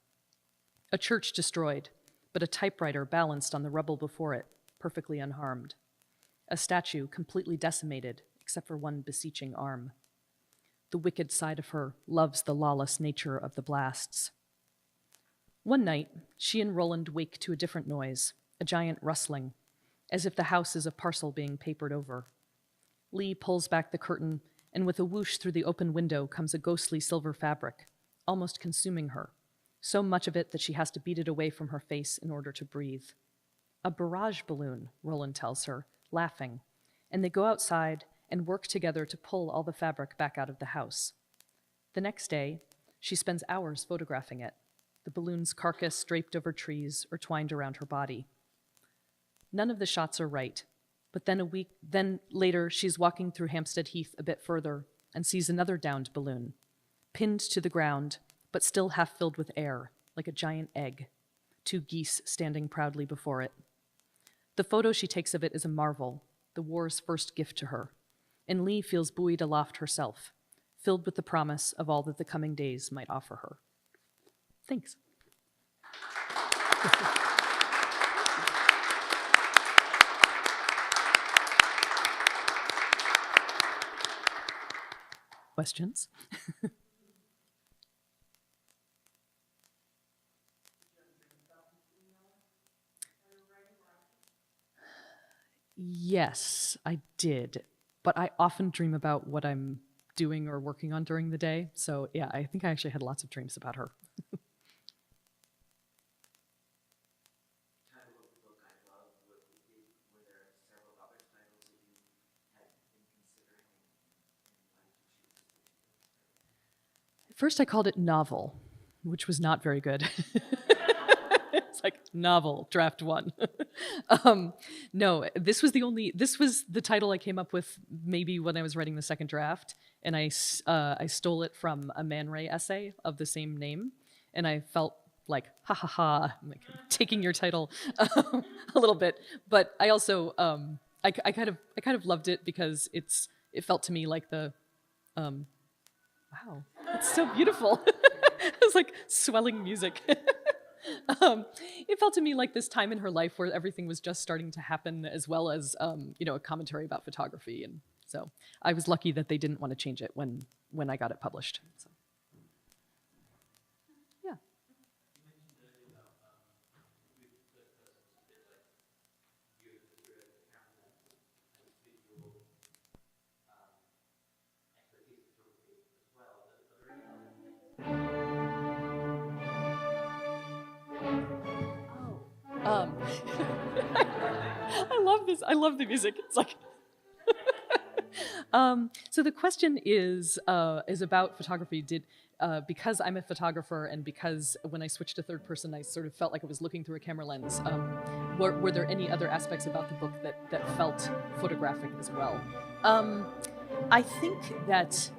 A church destroyed, but a typewriter balanced on the rubble before it, perfectly unharmed. A statue completely decimated, except for one beseeching arm. The wicked side of her loves the lawless nature of the blasts. One night, she and Roland wake to a different noise, a giant rustling, as if the house is a parcel being papered over. Lee pulls back the curtain, and with a whoosh through the open window comes a ghostly silver fabric, almost consuming her, so much of it that she has to beat it away from her face in order to breathe. A barrage balloon, Roland tells her, laughing, and they go outside and work together to pull all the fabric back out of the house. The next day, she spends hours photographing it, the balloon's carcass draped over trees or twined around her body. None of the shots are right, but then later she's walking through Hampstead Heath a bit further and sees another downed balloon, pinned to the ground, but still half filled with air, like a giant egg, 2 geese standing proudly before it. The photo she takes of it is a marvel, the war's first gift to her, and Lee feels buoyed aloft herself, filled with the promise of all that the coming days might offer her. Thanks. Questions? Yes, I did. But I often dream about what I'm doing or working on during the day. So yeah, I think I actually had lots of dreams about her. Title of the book I love. Were there several other titles that you had been considering, and why did you choose this particular? At first I called it novel, which was not very good. It's like novel, draft 1. No, this was the title I came up with maybe when I was writing the second draft, and I stole it from a Man Ray essay of the same name, and I felt like, ha ha ha, I'm like taking your title a little bit. But I also, I kind of loved it because it felt to me like the, wow, it's so beautiful. It's like swelling music. It felt to me like this time in her life where everything was just starting to happen, as well as a commentary about photography, and so I was lucky that they didn't want to change it when I got it published. So. Yeah. You mentioned earlier about with first person, it's a bit like you through a camera lens, and with your expertise in photography as well. Are there any other I love this. I love the music. It's like. So the question is about photography. Because I'm a photographer, and because when I switched to third person, I sort of felt like I was looking through a camera lens. Were there any other aspects about the book that felt photographic as well? I think that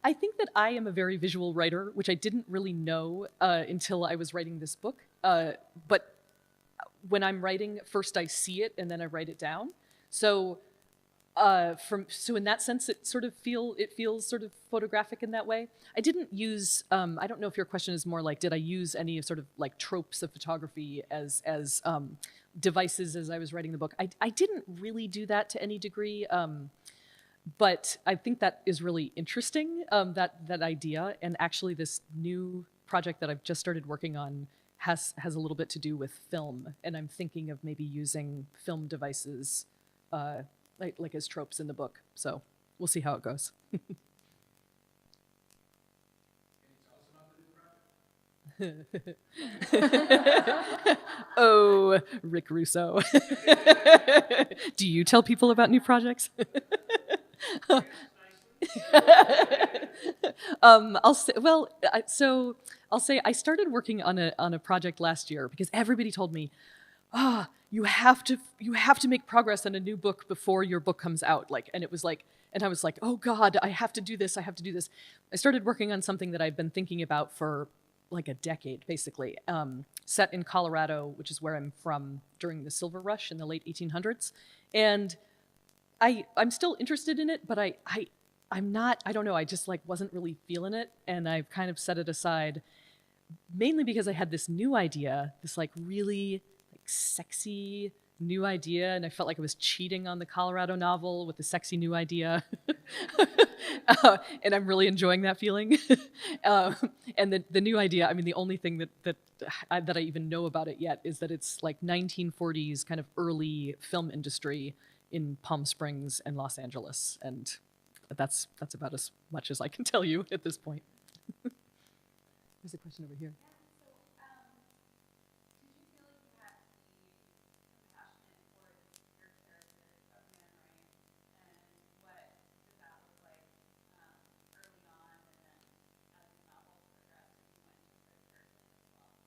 I think that I am a very visual writer, which I didn't really know until I was writing this book. But when I'm writing, first I see it and then I write it down. So in that sense, it feels sort of photographic in that way. I didn't use. I don't know if your question is more like, did I use any sort of like tropes of photography as devices as I was writing the book? I didn't really do that to any degree. But I think that is really interesting, that idea. And actually this new project that I've just started working on has a little bit to do with film. And I'm thinking of maybe using film devices like as tropes in the book. So we'll see how it goes. Can you tell us about the new project? Oh, Oh, Rick Russo. Do you tell people about new projects? I'll say, well, so I'll say I started working on a project last year because everybody told me, you have to make progress on a new book before your book comes out. And I was like, oh God, I have to do this. I started working on something that I've been thinking about for like a decade, basically, set in Colorado, which is where I'm from, during the Silver Rush in the late 1800s. And I'm still interested in it, but I'm not, I don't know, I just wasn't really feeling it. And I've kind of set it aside, mainly because I had this new idea, this really sexy new idea, and I felt like I was cheating on the Colorado novel with the sexy new idea. And I'm really enjoying that feeling. And the new idea, I mean, the only thing that I even know about it yet is that it's 1940s kind of early film industry in Palm Springs and Los Angeles, and that's about as much as I can tell you at this point. There's a question over here.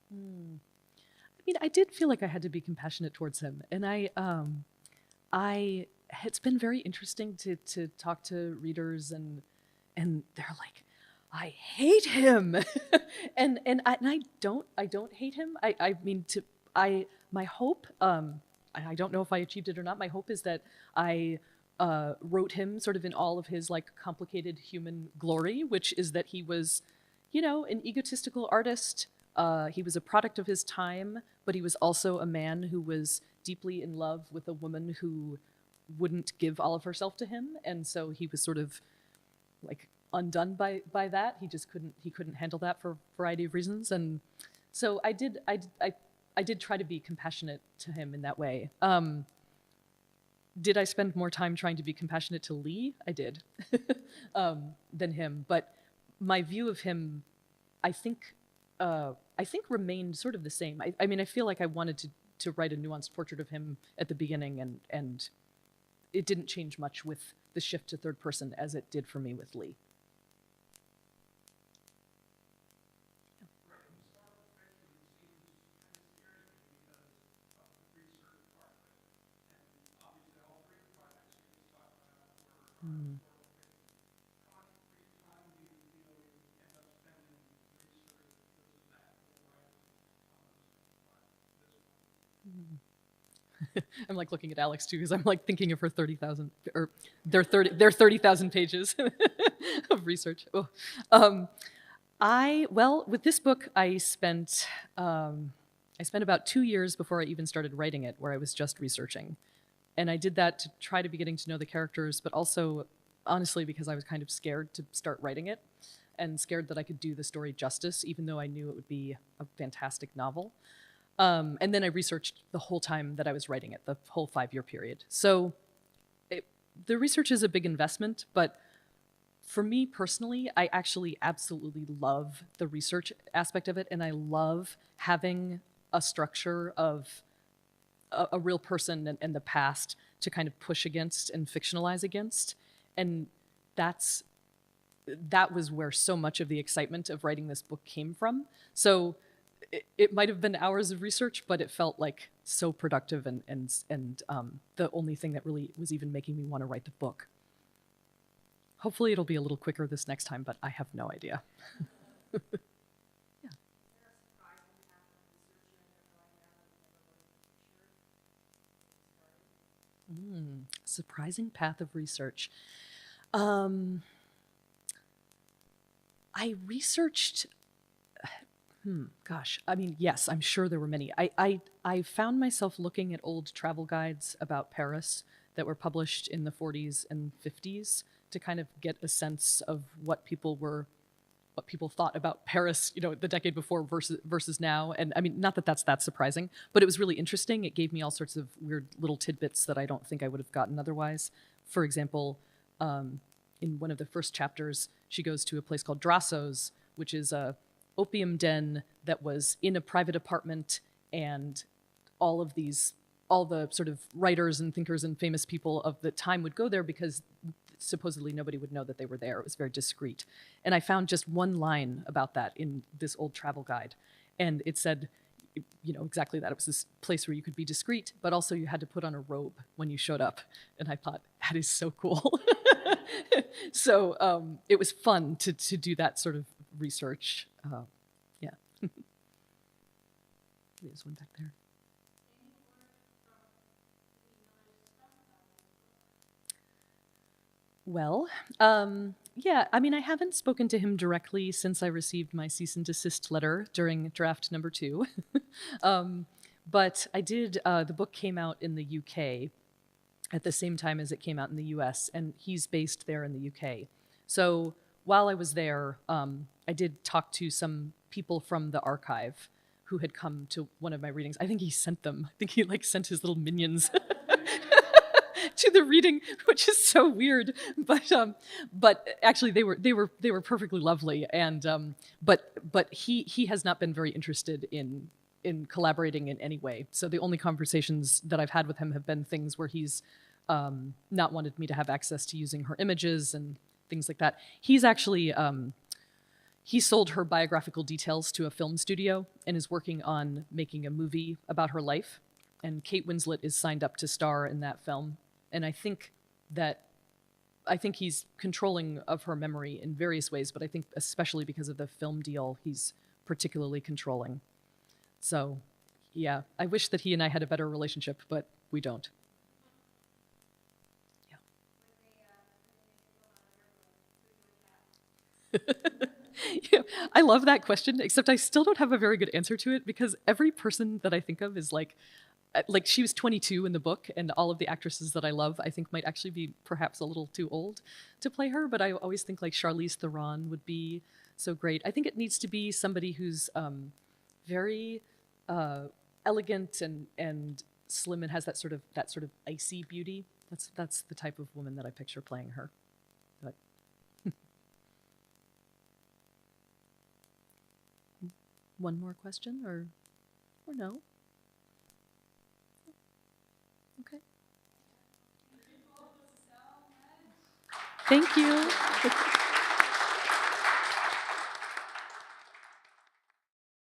I mean, I did feel like I had to be compassionate towards him, and it's been very interesting to talk to readers, and they're like, I hate him, and I don't hate him. I mean, my hope, I don't know if I achieved it or not. My hope is that I wrote him sort of in all of his complicated human glory, which is that he was, an egotistical artist. He was a product of his time, but he was also a man who was deeply in love with a woman who wouldn't give all of herself to him, and so he was sort of undone by that. He couldn't handle that for a variety of reasons, and so I did try to be compassionate to him in that way. Did I spend more time trying to be compassionate to Lee? I did, than him, but my view of him, I think remained sort of the same. I mean, I feel like I wanted to write a nuanced portrait of him at the beginning, and it didn't change much with the shift to third person as it did for me with Lee. I'm looking at Alex too, because I'm thinking of her 30,000 or their 30,000 pages of research. Oh. With this book, I spent about 2 years before I even started writing it, where I was just researching, and I did that to try to be getting to know the characters, but also honestly because I was kind of scared to start writing it, and scared that I could do the story justice, even though I knew it would be a fantastic novel. And then I researched the whole time that I was writing it, the whole 5-year period. So the research is a big investment, but for me personally, I actually absolutely love the research aspect of it, and I love having a structure of a real person and the past to kind of push against and fictionalize against. And that was where so much of the excitement of writing this book came from. So it might have been hours of research, but it felt so productive and the only thing that really was even making me want to write the book. Hopefully it'll be a little quicker this next time, but I have no idea. Yeah. Surprising path of research. I researched, gosh, I mean, yes, I'm sure there were many. I found myself looking at old travel guides about Paris that were published in the 40s and 50s to kind of get a sense of what people thought about Paris, the decade before versus now. And I mean, not that that's that surprising, but it was really interesting. It gave me all sorts of weird little tidbits that I don't think I would have gotten otherwise. For example, in one of the first chapters, she goes to a place called Drasso's, which is a opium den that was in a private apartment, and all the sort of writers and thinkers and famous people of the time would go there because supposedly nobody would know that they were there. It was very discreet. And I found just one line about that in this old travel guide. And it said, exactly that. It was this place where you could be discreet, but also you had to put on a robe when you showed up. And I thought, that is so cool. So it was fun to do that sort of research. Yeah. There's one back there. Well, yeah, I mean, I haven't spoken to him directly since I received my cease and desist letter during draft number 2. But I did, the book came out in the UK at the same time as it came out in the US, and he's based there in the UK. So while I was there, I did talk to some people from the archive who had come to one of my readings. I think he sent them. I think he sent his little minions to the reading, which is so weird. But actually they were perfectly lovely. And but he has not been very interested in collaborating in any way. So the only conversations that I've had with him have been things where he's not wanted me to have access to using her images and things like that. He's actually he sold her biographical details to a film studio and is working on making a movie about her life. And Kate Winslet is signed up to star in that film. And I think he's controlling of her memory in various ways, but I think especially because of the film deal, he's particularly controlling. So, yeah, I wish that he and I had a better relationship, but we don't. Yeah. Yeah, I love that question, except I still don't have a very good answer to it because every person that I think of is like she was 22 in the book, and all of the actresses that I love, I think might actually be perhaps a little too old to play her, but I always think like Charlize Theron would be so great. I think it needs to be somebody who's very elegant and slim and has that sort of icy beauty. That's the type of woman that I picture playing her. But one more question or no? Okay. Thank you.